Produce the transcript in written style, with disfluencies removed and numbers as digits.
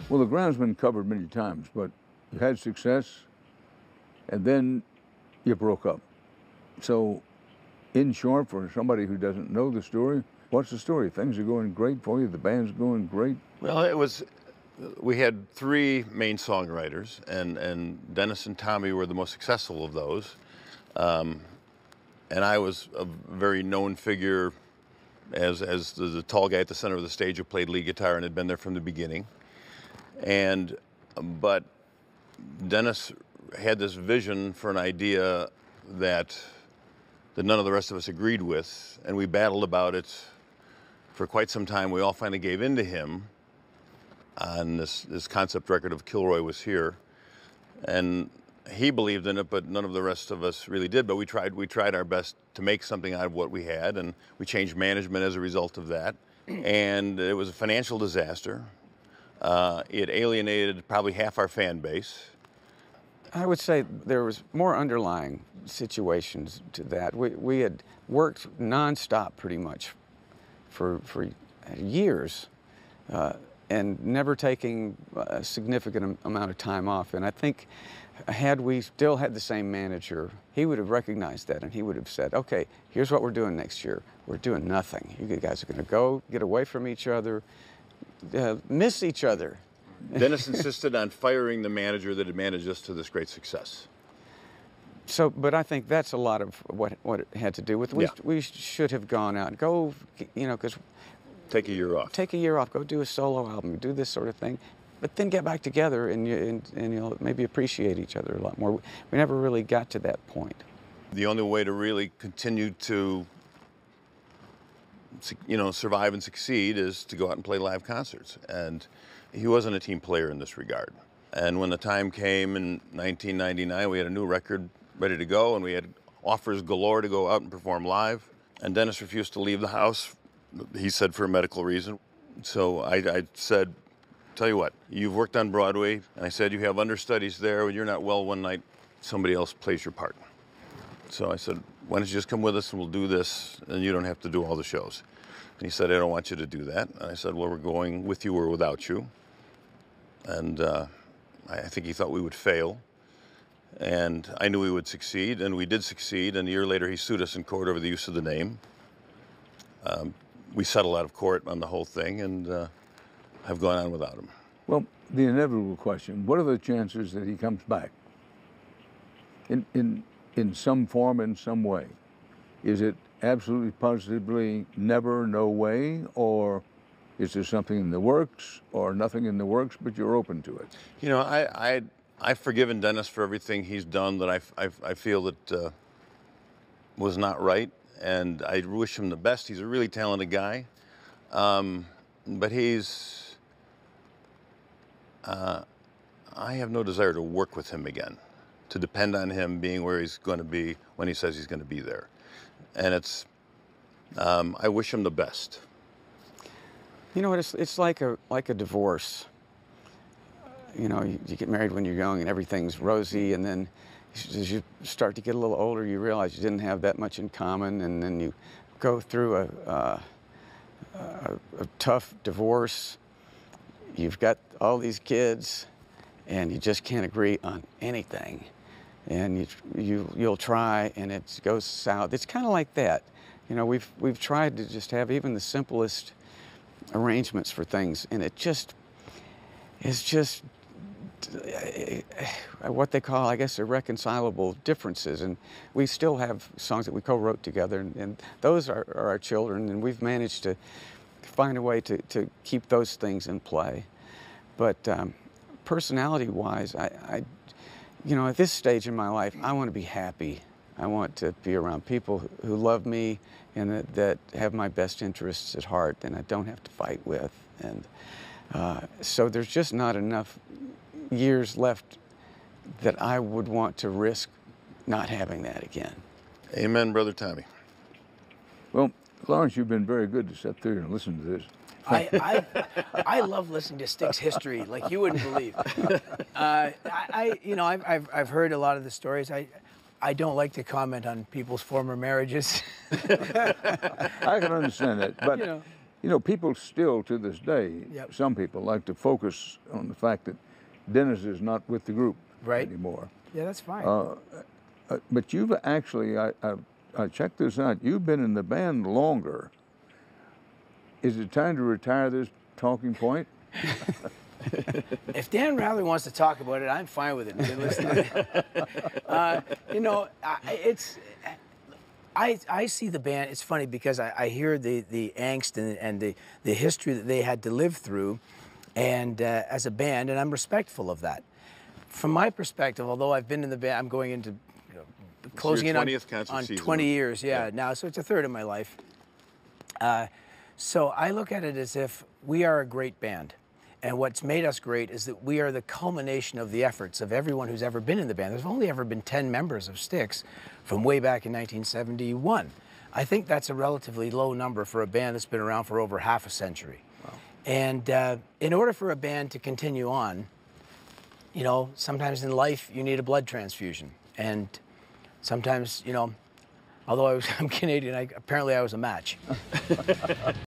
Well, the ground's been covered many times, but you had success, and then you broke up. So, in short, for somebody who doesn't know the story, what's the story? Things are going great for you, the band's going great? Well, we had three main songwriters, and Dennis and Tommy were the most successful of those. And I was a very known figure as the tall guy at the center of the stage who played lead guitar and had been there from the beginning. But Dennis had this vision for an idea that none of the rest of us agreed with, and we battled about it for quite some time. We all finally gave in to him on this concept record of Kilroy Was Here. And he believed in it, but none of the rest of us really did. But we tried our best to make something out of what we had, and we changed management as a result of that. And it was a financial disaster. It alienated probably half our fan base. I would say there was more underlying situations to that. We had worked nonstop pretty much for years, and never taking a significant amount of time off. And I think had we still had the same manager, he would have recognized that, and he would have said, okay, here's what we're doing next year. We're doing nothing. You guys are going to go, get away from each other, miss each other. Dennis insisted on firing the manager that had managed us to this great success. So, but I think that's a lot of what it had to do with. We should have gone out, go, because take a year off. Take a year off. Go do a solo album. Do this sort of thing, but then get back together and you'll maybe appreciate each other a lot more. We never really got to that point. The only way to really continue to, survive and succeed is to go out and play live concerts. And he wasn't a team player in this regard. And when the time came in 1999, we had a new record ready to go, and we had offers galore to go out and perform live. And Dennis refused to leave the house. He said for a medical reason. So I said, tell you what, you've worked on Broadway, and I said you have understudies there. When you're not well one night, somebody else plays your part. So I said, why don't you just come with us and we'll do this, and you don't have to do all the shows. And he said, I don't want you to do that. And I said, well, we're going with you or without you. And I think he thought we would fail. And I knew we would succeed, and we did succeed. And a year later, he sued us in court over the use of the name. We settled out of court on the whole thing, and have gone on without him. Well, the inevitable question, what are the chances that he comes back in some form, in some way? Is it absolutely positively never, no way, or is there something in the works, or nothing in the works, but you're open to it? You know, I've forgiven Dennis for everything he's done that I feel that was not right, and I wish him the best. He's a really talented guy, but I have no desire to work with him again, to depend on him being where he's going to be when he says he's going to be there. And I wish him the best. You know what, it's like a divorce. You know, you get married when you're young and everything's rosy, and then as you start to get a little older, you realize you didn't have that much in common, and then you go through a tough divorce. You've got all these kids, and you just can't agree on anything. And you'll try, and it goes south. It's kind of like that. You know, we've tried to just have even the simplest arrangements for things, and it's just what they call, I guess, irreconcilable differences. And we still have songs that we co-wrote together, and those are our children, and we've managed to find a way to keep those things in play. But personality-wise, you know, at this stage in my life, I want to be happy. I want to be around people who love me and that have my best interests at heart and I don't have to fight with. And so there's just not enough years left that I would want to risk not having that again. Amen, Brother Tommy. Well, Lawrence, you've been very good to sit there and listen to this. I love listening to Styx history like you wouldn't believe. I've heard a lot of the stories. I don't like to comment on people's former marriages. I can understand that, but You know, people still to this day, Yep. some people like to focus on the fact that Dennis is not with the group Right. anymore. Yeah, that's fine. But you've actually, I checked this out, you've been in the band longer. Is it time to retire this talking point? If Dan Rather wants to talk about it, I'm fine with it. Listen, you know, I see the band. It's funny because I hear the angst and the history that they had to live through, and as a band, and I'm respectful of that. From my perspective, although I've been in the band, I'm going into closing in on 20th concert season. 20 years. Yeah, now, so it's a third of my life. So I look at it as if we are a great band. And what's made us great is that we are the culmination of the efforts of everyone who's ever been in the band. There's only ever been 10 members of Styx from way back in 1971. I think that's a relatively low number for a band that's been around for over half a century. Wow. And in order for a band to continue on, you know, sometimes in life you need a blood transfusion. And sometimes, you know, although I'm Canadian, apparently I was a match.